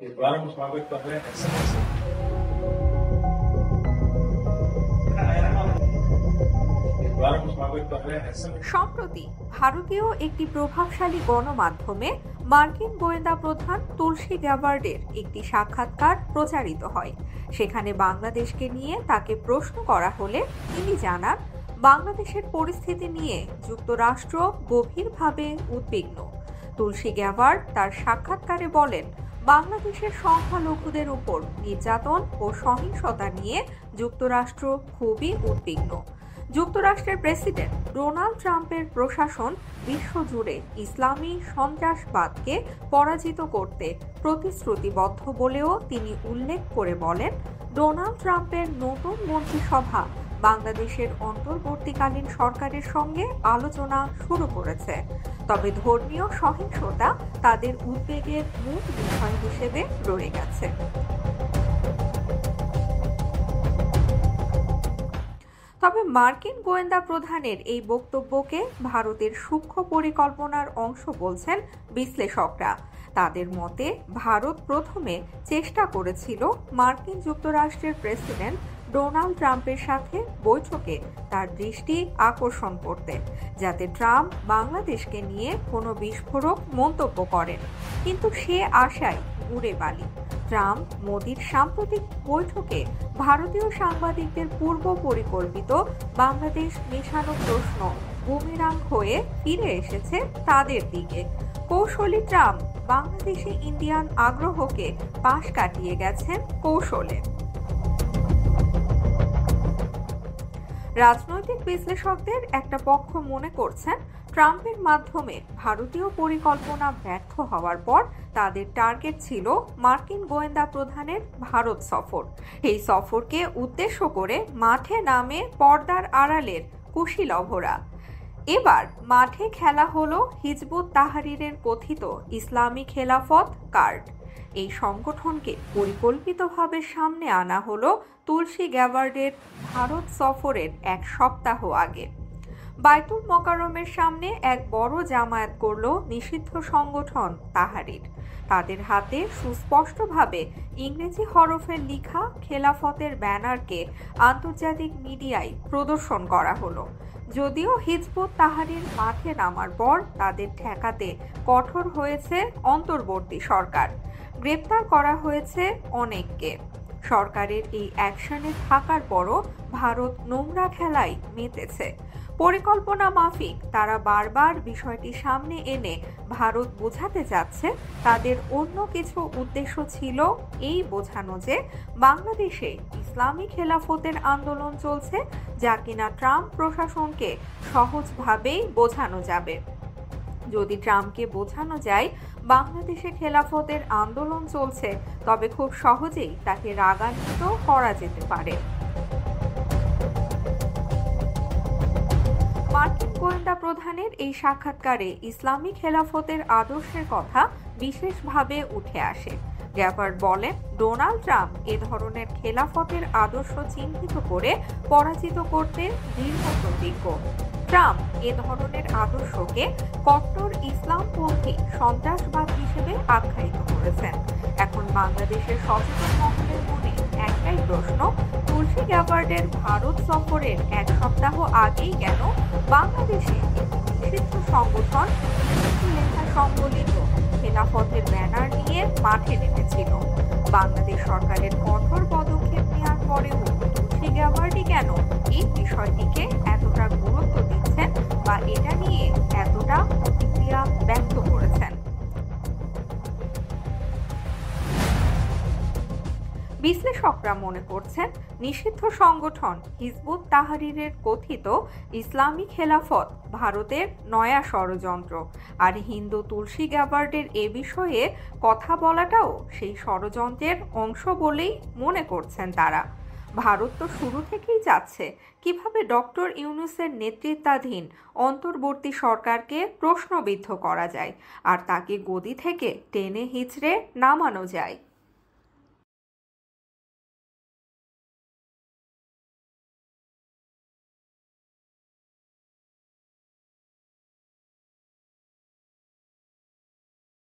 दोबारा स्वागत कर रहे हैं। সম্প্রতি ভারতীয় একটি প্রভাবশালী গণমাধ্যমে মার্কিন গোয়েন্দা প্রধান তুলসী গ্যাবার্ডের একটি সাক্ষাৎকার প্রচারিত হয়। সেখানে বাংলাদেশকে নিয়ে তাকে প্রশ্ন করা হলে তিনি জানান, বাংলাদেশের পরিস্থিতি নিয়ে যুক্তরাষ্ট্র গভীরভাবে উদ্বিগ্ন। তুলসী গ্যাবার্ড তার সাক্ষাৎকারে বলেন, বাংলাদেশের সংখ্যালঘুদের উপর নির্যাতন ও সহিংসতা নিয়ে যুক্তরাষ্ট্র খুবই উদ্বিগ্ন। যুক্তরাষ্ট্রের প্রেসিডেন্ট ডোনাল্ড ট্রাম্পের প্রশাসন বিশ্বজুড়ে ইসলামী সন্ত্রাসবাদকে পরাজিত করতে প্রতিশ্রুতিবদ্ধ বলেও তিনি উল্লেখ করে বলেন, ডোনাল্ড ট্রাম্পের নতুন মন্ত্রিসভা বাংলাদেশের অন্তর্বর্তীকালীন সরকারের সঙ্গে আলোচনা শুরু করেছে, তবে ধর্মীয় সহিংসতা তাদের উদ্বেগের মূল বিষয় হিসেবে রয়ে গেছে। তবে মার্কিন গোয়েন্দা প্রধানের এই বক্তব্যকে ভারতের সূক্ষ্ম পরিকল্পনার অংশ বলছেন বিশ্লেষকরা। তাদের মতে, ভারত প্রথমে চেষ্টা করেছিল মার্কিন যুক্তরাষ্ট্রের প্রেসিডেন্ট ডোনাল্ড ট্রাম্পের সাথে বৈঠকে তার দৃষ্টি আকর্ষণ করতে, যাতে ট্রাম্প বাংলাদেশকে নিয়ে কোনো বিস্ফোরক মন্তব্য করেন। কিন্তু সে আশায় উড়ে বালি। ট্রাম্প মোদির সাম্প্রতিক বৈঠকে ভারতীয় সাংবাদিকদের পূর্ব পরিকল্পিত বাংলাদেশ মেশানো প্রশ্ন বুমেরাং হয়ে ফিরে এসেছে তাদের দিকে। কৌশলী ট্রাম্প বাংলাদেশে ইন্ডিয়ান আগ্রহকে পাশ কাটিয়ে গেছেন কৌশলে। রাজনৈতিক বিশ্লেষকদের একটা পক্ষ মনে করছেন, ট্রাম্পের মাধ্যমে ভারতীয় পরিকল্পনা ব্যর্থ হওয়ার পর তাদের টার্গেট ছিল মার্কিন গোয়েন্দা প্রধানের ভারত সফর। এই সফরকে উদ্দেশ্য করে মাঠে নামে পর্দার আড়ালের কুশীলভরা। এবার মাঠে খেলা হলো হিজবুত তাহরিরের কথিত ইসলামী খেলাফত কার্ড। এই সংগঠনকে পরিকল্পিতভাবে সামনে আনা হলো তুলসী গ্যাবার্ডের ভারত সফরের এক সপ্তাহ আগে। বাইতুল মোকাররমের সামনে এক বড় জামায়াত করল নিষিদ্ধ সংগঠন তাহরির। তাদের হাতে সুস্পষ্টভাবে ইংরেজি হরফে লেখা খেলাফতের ব্যানারকে আন্তর্জাতিক মিডিয়ায় প্রদর্শন করা হলো। যদিও হিজবুত তাহরির মাঠে নামার পর তাদের ঠেকাতে কঠোর হয়েছে অন্তর্বর্তী সরকার। গ্রেপ্তার করা হয়েছে অনেককে। সরকারের এই অ্যাকশনে থাকার পরও ভারত নোংরা খেলায় মেতেছে। পরিকল্পনা মাফিক তারা বারবার বিষয়টি সামনে এনে ভারত বোঝাতে চাচ্ছে তাদের অন্য কিছু উদ্দেশ্য ছিল, এই বোঝানো যে বাংলাদেশে ইসলামী খেলাফতের আন্দোলন চলছে, যা কিনা ট্রাম্প প্রশাসনকে সহজভাবেই বোঝানো যাবে। যদি ট্রাম্পকে বোঝানো যায় বাংলাদেশে খেলাফতের আন্দোলন চলছে, তবে খুব সহজেই তাকে রাগান্বিত করা যেতে পারে। মার্কিন গোয়েন্দা প্রধানের এই সাক্ষাৎকারে ইসলামী খেলাফতের আদর্শের কথা বিশেষভাবে উঠে আসে। গ্যাবার্ড বলেন, ডোনাল্ড ট্রাম্প এ ধরনের খেলাফতের আদর্শ চিহ্নিত করে পরাজিত করতে দৃঢ় প্রতিজ্ঞ। ট্রাম্প এ ধরনের আদর্শকে কট্টর ইসলামপন্থী সন্ত্রাসবাদ হিসেবে আখ্যায়িত করেছেন। এখন বাংলাদেশের সচেতন মহলের মনে একটাই প্রশ্ন, তুলসী গ্যাবার্ডের ভারত সফরের এক সপ্তাহ আগেই কেন বাংলাদেশে নিষিদ্ধ সংগঠন লেখা সংবলিত খেলাফতের ব্যানার নিয়ে মাঠে নেমেছিল? বাংলাদেশ সরকারের কঠোর পদক্ষেপ নেওয়ার পরেও তুলসী গ্যাবার্ডই কেন এই বিষয়টিকে এতটা গুরুত্ব দিচ্ছেন বা এটা নিয়ে এতটা প্রতিক্রিয়া ব্যক্ত করেছেন? বিশ্লেষকরা মনে করছেন, নিষিদ্ধ সংগঠন হিজবুত তাহরিরের কথিত ইসলামী খেলাফত ভারতের নয়া ষড়যন্ত্র, আর হিন্দু তুলসী গ্যাবার্ডের এ বিষয়ে কথা বলাটাও সেই ষড়যন্ত্রের অংশ বলেই মনে করছেন তারা। ভারত তো শুরু থেকেই চাচ্ছে কিভাবে ডক্টর ইউনূসের নেতৃত্বাধীন অন্তর্বর্তী সরকারকে প্রশ্নবিদ্ধ করা যায় আর তাকে গদি থেকে টেনে হিঁচড়ে নামানো যায়।